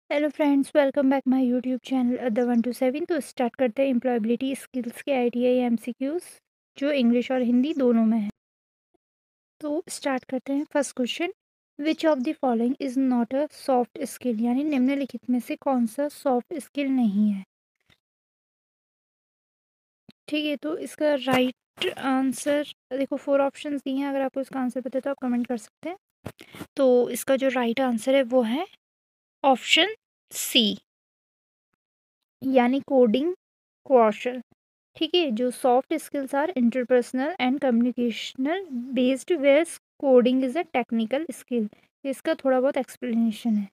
Hello friends, welcome back my YouTube channel other 127। तो start करते हैं एम्प्लॉयबिलिटी स्किल्स के आईटीआई एमसीक्यूज जो इंग्लिश और हिंदी दोनों में है। तो स्टार्ट करते हैं। First question, which of the following is not a soft skill, यानी निम्नलिखित में से कौन सा सॉफ्ट स्किल नहीं है। ठीक है, तो इसका राइट आंसर देखो, फोर ऑप्शंस दिए हैं। अगर आपको इसका आंसर पता है तो आप कमेंट कर सकते हैं। तो इसका जो राइट आंसर है वो है ऑप्शन सी, यानी कोडिंग कौशल। ठीक है, जो soft skills are interpersonal and communicational based, where coding is a technical skill. इसका थोड़ा बहुत एक्सप्लेनेशन है।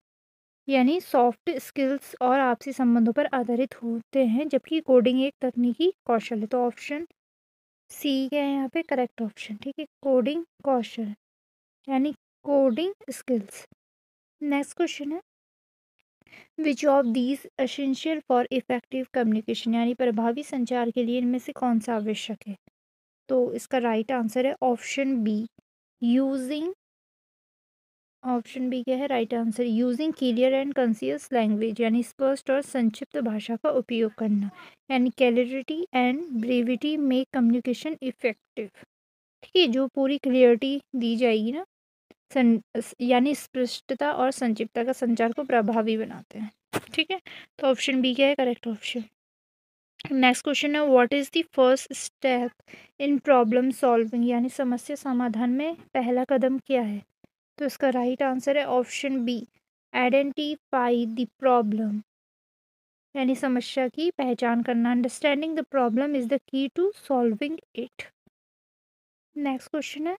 यानी सॉफ्ट स्किल्स और आपसी संबंधों पर आधारित होते हैं, जबकि कोडिंग एक तकनीकी कौशल है। तो ऑप्शन सी क्या है यहाँ पे करेक्ट ऑप्शन। ठीक है, कोडिंग कौशल यानी कोडिंग स्किल्स। नेक्स्ट क्वेश्चन है, which of these essential for effective communication, यानी प्रभावी संचार के लिए इनमें से कौन सा आवश्यक है। तो इसका राइट आंसर है option B, using. Option B क्या है right answer, using clear and concise language, यानी स्पष्ट और संक्षिप्त भाषा का उपयोग करना। यानी clarity and brevity make communication effective. ठीक है, जो पूरी क्लियरिटी दी जाएगी ना, यानी स्पष्टता और संक्षिप्तता का संचार को प्रभावी बनाते हैं। ठीक है, तो ऑप्शन बी क्या है करेक्ट ऑप्शन। नेक्स्ट क्वेश्चन है, what is the first step in problem solving, यानी समस्या समाधान में पहला कदम क्या है। तो इसका राइट आंसर है option B, identify the problem, यानी समस्या की पहचान करना। Understanding the problem is the key to solving it. Next question है,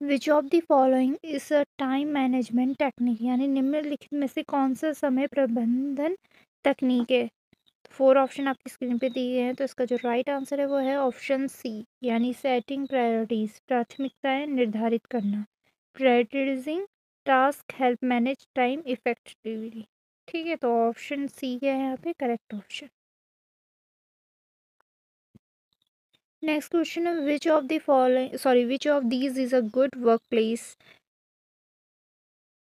which of the following is a time management technique, यानी निम्नलिखित में से कौन सा समय प्रबंधन तकनीक है। फोर ऑप्शन आपकी स्क्रीन पे दिए हैं। तो इसका जो राइट आंसर है वो है ऑप्शन सी, यानी सेटिंग प्रायोरिटीज, प्राथमिकताएं निर्धारित करना। Prioritising task help manage time effectively. ठीक है, तो ऑप्शन सी क्या है यहाँ पे करेक्ट ऑप्शन। नेक्स्ट क्वेश्चन है, which of the following which of these is a good work place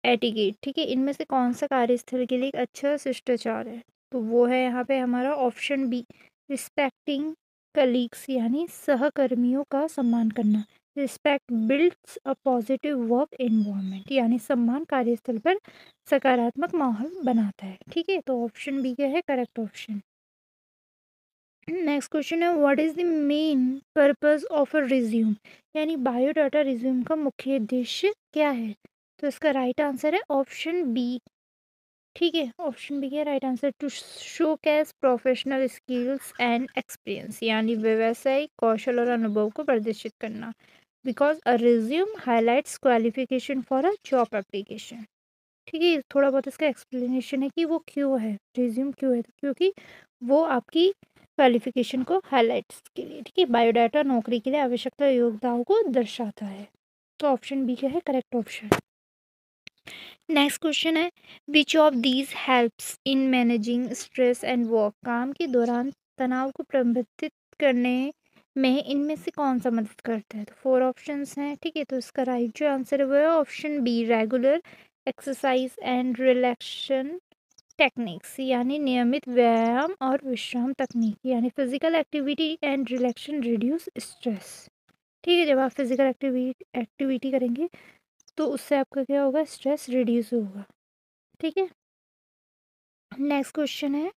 etiquette. ठीक है, इनमें से कौन सा कार्यस्थल के लिए एक अच्छा शिष्टाचार है। तो वो है यहाँ पे हमारा ऑप्शन बी, रिस्पेक्टिंग कलीग्स, यानी सहकर्मियों का सम्मान करना। Respect builds a positive work environment, यानी सम्मान कार्यस्थल पर सकारात्मक माहौल बनाता है। ठीक है, तो ऑप्शन बी क्या है करेक्ट ऑप्शन। नेक्स्ट क्वेश्चन है, what is the main purpose of a resume, यानी बायोडाटा रिज्यूम का मुख्य उद्देश्य क्या है। तो इसका राइट आंसर है ऑप्शन बी। ठीक है, ऑप्शन बी है right answer, to showcase professional skills and experience, यानी व्यवसायिक कौशल और अनुभव को प्रदर्शित करना। Because a resume highlights qualification for a job application. ठीक है, थोड़ा बहुत इसका एक्सप्लेनेशन है कि वो क्यों है, रिज्यूम क्यों है, क्योंकि वो आपकी क्वालिफिकेशन को हाईलाइट्स के लिए। ठीक है, बायोडाटा नौकरी के लिए आवश्यकता योग्यताओं को दर्शाता है। तो ऑप्शन बी क्या है करेक्ट ऑप्शन। नेक्स्ट क्वेश्चन है, which of these helps in managing stress and work, काम के दौरान तनाव को प्रबंधित करने में इनमें से कौन सा मदद करता है। तो फोर ऑप्शंस हैं। ठीक है, तो इसका राइट जो आंसर है वो है option B, regular exercise and relaxation techniques, यानी नियमित व्यायाम और विश्राम तकनीक, यानी physical activity and relaxation reduce stress. ठीक है, जब आप फिजिकल एक्टिविटी करेंगे तो उससे आपका क्या होगा, स्ट्रेस रिड्यूस होगा। ठीक है, नेक्स्ट क्वेश्चन है,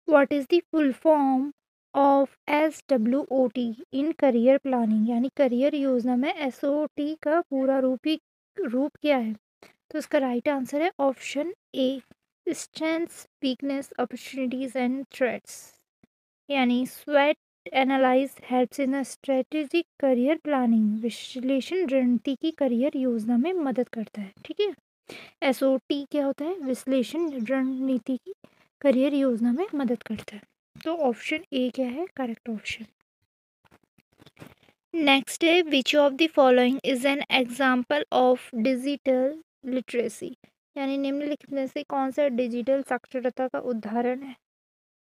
what is the full form of SWOT in career planning, यानी करियर योजना में SOT का पूरा रूप क्या है। तो इसका राइट आंसर है option A, strengths weakness opportunities and threats, यानी स्वेट analyse helps in strategic career planning, विश्लेषण रणनीति की करियर योजना में मदद करता है। ठीक है, SOT क्या होता है, विश्लेषण रणनीति की करियर योजना में मदद करता है। तो ऑप्शन ए क्या है करेक्ट ऑप्शन। नेक्स्ट है, which of the following is an example of digital literacy, यानी निम्नलिखित में से कौन सा डिजिटल साक्षरता का उदाहरण है।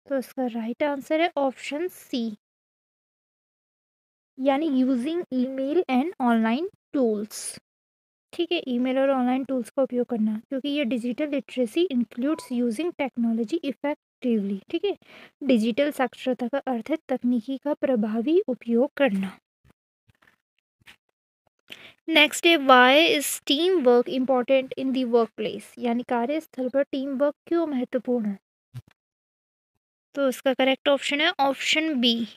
तो इसका राइट आंसर है ऑप्शन सी, यानी using email and online tools. ठीक है, ईमेल और ऑनलाइन टूल्स का उपयोग करना, क्योंकि ये digital literacy includes using technology effectively. ठीक है, डिजिटल साक्षरता का अर्थ है तकनीकी का प्रभावी उपयोग करना। नेक्स्ट है why is team work important in the work place, यानी कार्यस्थल पर टीम वर्क क्यों महत्वपूर्ण है। तो इसका करेक्ट ऑप्शन है ऑप्शन बी।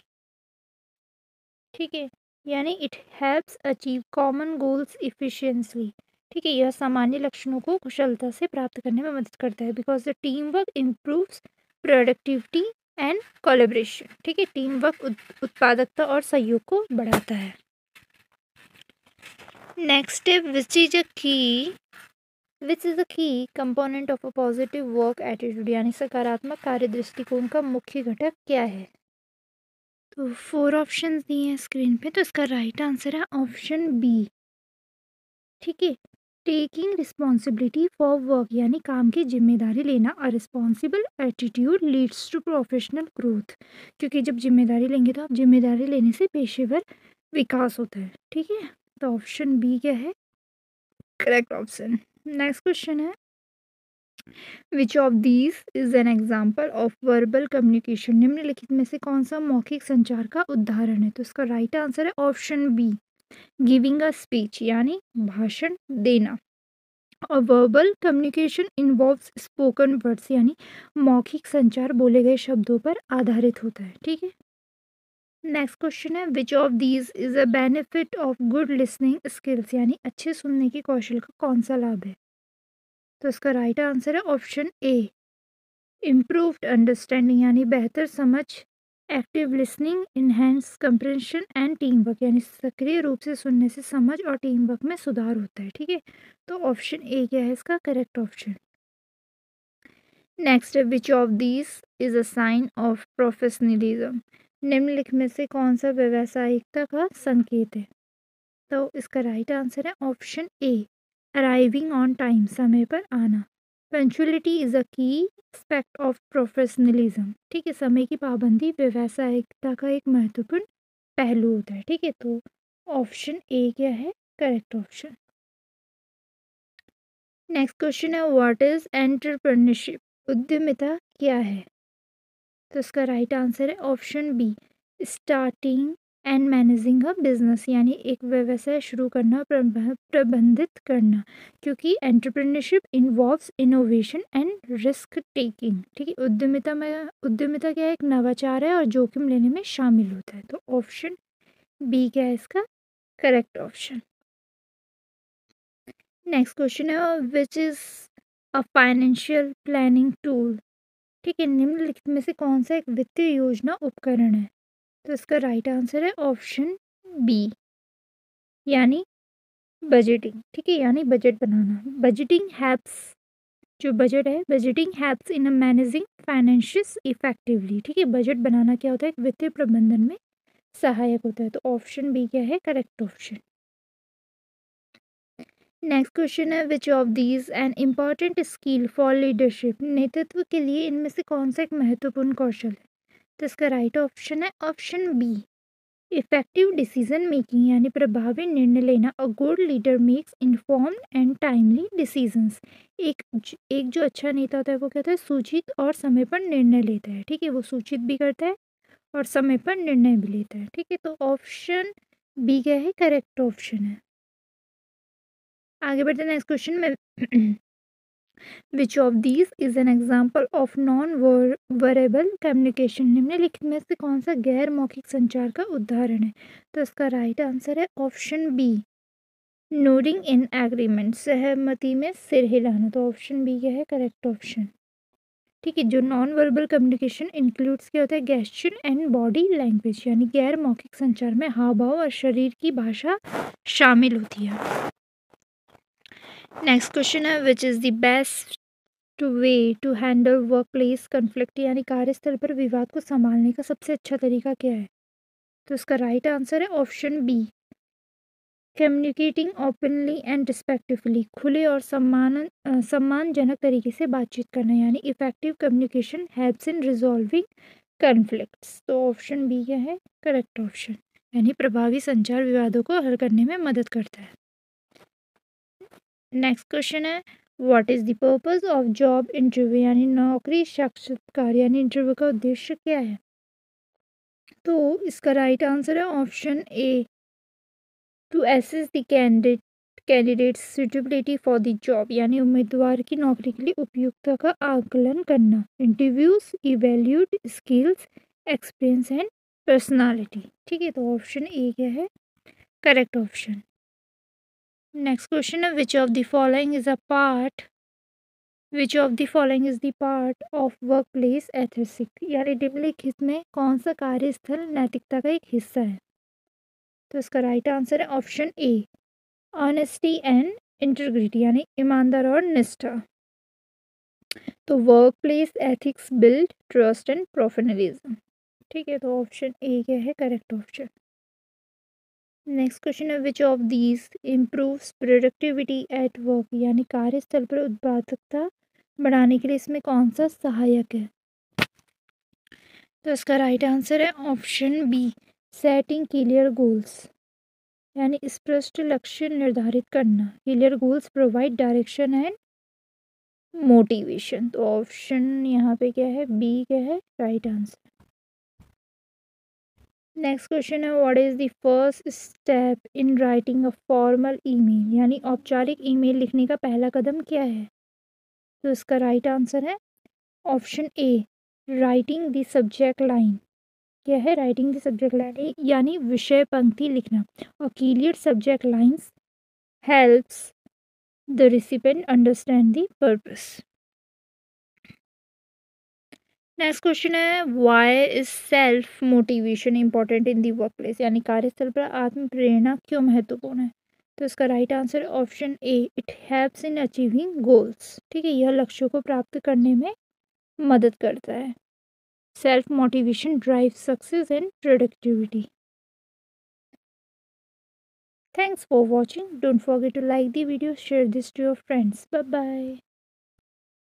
ठीक है, यानी it helps achieve common goals efficiently. ठीक है, यह सामान्य लक्ष्यों को कुशलता से प्राप्त करने में मदद करता है, because the team work improves productivity and collaboration. ठीक है, टीम वर्क उत्पादकता और सहयोग को बढ़ाता है। नेक्स्ट है विच इज अ की component of a positive work attitude, यानी सकारात्मक कार्य दृष्टिकोण का मुख्य घटक क्या है। तो 4 ऑप्शंस दिए हैं स्क्रीन पे, तो इसका राइट आंसर है ऑप्शन बी। ठीक है, टेकिंग रिस्पॉन्सिबिलिटी फॉर वर्क, यानी काम की जिम्मेदारी लेना। A responsible attitude leads to professional growth, क्योंकि जब जिम्मेदारी लेंगे तो आप जिम्मेदारी लेने से पेशेवर विकास होता है। ठीक है, तो ऑप्शन बी क्या है करेक्ट ऑप्शन। नेक्स्ट क्वेश्चन है which of these is an example of verbal communication, निम्नलिखित में से कौन सा मौखिक संचार का उदाहरण है। तो इसका राइट आंसर है option be giving a speech, यानी भाषण देना। और verbal communication involves spoken words, यानी मौखिक संचार बोले गए शब्दों पर आधारित होता है। ठीक है, नेक्स्ट क्वेश्चन है which of these is a benefit of good listening skills, यानी अच्छे सुनने की कौशल का कौन सा लाभ है। तो इसका राइट आंसर है ऑप्शन ए इम्प्रूव्ड अंडरस्टैंडिंग, यानी बेहतर समझ। Active listening enhance compression and team work, यानी सक्रिय रूप से सुनने से समझ और टीम वर्क में सुधार होता है। ठीक है, तो ऑप्शन ए क्या है इसका करेक्ट ऑप्शन। नेक्स्ट है which of this is a sign of professionalism, निम्नलिखित में से कौन सा व्यावसायिकता का संकेत है। तो इसका राइट आंसर है option A arriving on time, समय पर आना। पंक्चुअलिटी इज अ की एस्पेक्ट ऑफ प्रोफेशनलिज्म। ठीक है, समय की पाबंदी व्यावसायिकता का एक महत्वपूर्ण पहलू होता है। ठीक है, तो ऑप्शन ए क्या है करेक्ट ऑप्शन। नेक्स्ट क्वेश्चन है व्हाट इज एंटरप्रेन्योरशिप, उद्यमिता क्या है। तो इसका राइट आंसर है option be starting and managing a business, यानी एक व्यवसाय शुरू करना प्रबंधित करना, क्योंकि entrepreneurship involves innovation and risk taking. ठीक है, उद्यमिता क्या है एक नवाचार है और जोखिम लेने में शामिल होता है। तो ऑप्शन बी क्या है इसका करेक्ट ऑप्शन। नेक्स्ट क्वेश्चन है which is a financial planning tool. ठीक है, निम्नलिखित में से कौन सा एक वित्तीय योजना उपकरण है। तो इसका राइट आंसर है ऑप्शन बी यानी बजटिंग। ठीक है, यानी बजट बनाना। बजटिंग हेल्प्स जो बजट है budgeting helps in managing financials effectively. ठीक है, बजट बनाना क्या होता है एक वित्तीय प्रबंधन में सहायक होता है। तो ऑप्शन बी क्या है करेक्ट ऑप्शन। नेक्स्ट क्वेश्चन है which of these an important skill for leadership, नेतृत्व के लिए इनमें से कौन सा एक महत्वपूर्ण कौशल है। तो इसका राइट ऑप्शन है option be effective decision making, यानी प्रभावी निर्णय लेना। A good leader makes informed and timely decisions. एक जो अच्छा नेता होता है वो कहता है सूचित और समय पर निर्णय लेता है। ठीक है, वो सूचित भी करता है और समय पर निर्णय भी लेता है। ठीक है, तो ऑप्शन बी क्या है करेक्ट ऑप्शन है। आगे बढ़ते हैं नेक्स्ट क्वेश्चन में which of these is an example of non verbal communication, निम्नलिखित में से कौन सा गैर मौखिक संचार का उदाहरण है। तो इसका राइट आंसर है option B nodding in agreement, सहमति में सिर हिलाना। तो ऑप्शन बी क्या है करेक्ट ऑप्शन। ठीक है, जो नॉन वर्बल कम्युनिकेशन इंक्लूड्स क्या होता है गेस्चर एंड बॉडी लैंग्वेज, यानी गैर मौखिक संचार में हाव भाव और शरीर की भाषा शामिल होती है। नेक्स्ट क्वेश्चन है which is the best way to handle work place conflict, यानी कार्यस्थल पर विवाद को संभालने का सबसे अच्छा तरीका क्या है। तो इसका राइट आंसर है option B communicating openly and respectfully, खुले और सम्मानजनक तरीके से बातचीत करना, यानी effective communication helps in resolving conflicts. तो ऑप्शन बी क्या है करेक्ट ऑप्शन, यानी प्रभावी संचार विवादों को हल करने में मदद करता है। नेक्स्ट क्वेश्चन है what is the purpose of job interview, यानी नौकरी साक्षात्कार यानी इंटरव्यू का उद्देश्य क्या है। तो इसका राइट आंसर है option A, to assess the candidate suitability for the job, यानी उम्मीदवार की नौकरी के लिए उपयुक्तता का आकलन करना। Interviews evaluate skills, experience and personality. ठीक है, तो ऑप्शन ए क्या है करेक्ट ऑप्शन। नेक्स्ट क्वेश्चन है which of the following is a part which of the following is the part of work place ethics, यानी निम्नलिखित में कौन सा कार्यस्थल नैतिकता का एक हिस्सा है। तो इसका राइट आंसर है option A, honesty and integrity, यानी ईमानदार और निष्ठा। तो work place ethics build trust and professionalism. ठीक है, तो ऑप्शन ए क्या है करेक्ट ऑप्शन। नेक्स्ट क्वेश्चन है which of these improves productivity at work, यानी कार्यस्थल पर उत्पादकता बढ़ाने के लिए इसमें कौन सा सहायक है। तो इसका राइट आंसर है option B, setting clear goals, यानी स्पष्ट लक्ष्य निर्धारित करना। Clear goals provide direction and motivation. तो ऑप्शन यहाँ पे क्या है बी क्या है राइट आंसर। नेक्स्ट क्वेश्चन है what is the first step in writing a formal email, यानी औपचारिक ईमेल लिखने का पहला कदम क्या है। तो इसका राइट आंसर है option A, writing the subject line. क्या है राइटिंग द सब्जेक्ट लाइन, यानी विषय पंक्ति लिखना। और clear subject lines helps the recipient understand the purpose. Next question है why is self motivation important in the work place, यानी कार्यस्थल पर आत्म प्रेरणा क्यों महत्वपूर्ण है। तो इसका right answer option A, it helps in achieving goals. ठीक है, यह लक्ष्यों को प्राप्त करने में मदद करता है। Self motivation drive success and productivity. Thanks for watching, don't forget to like the video, share this to your friends, bye bye.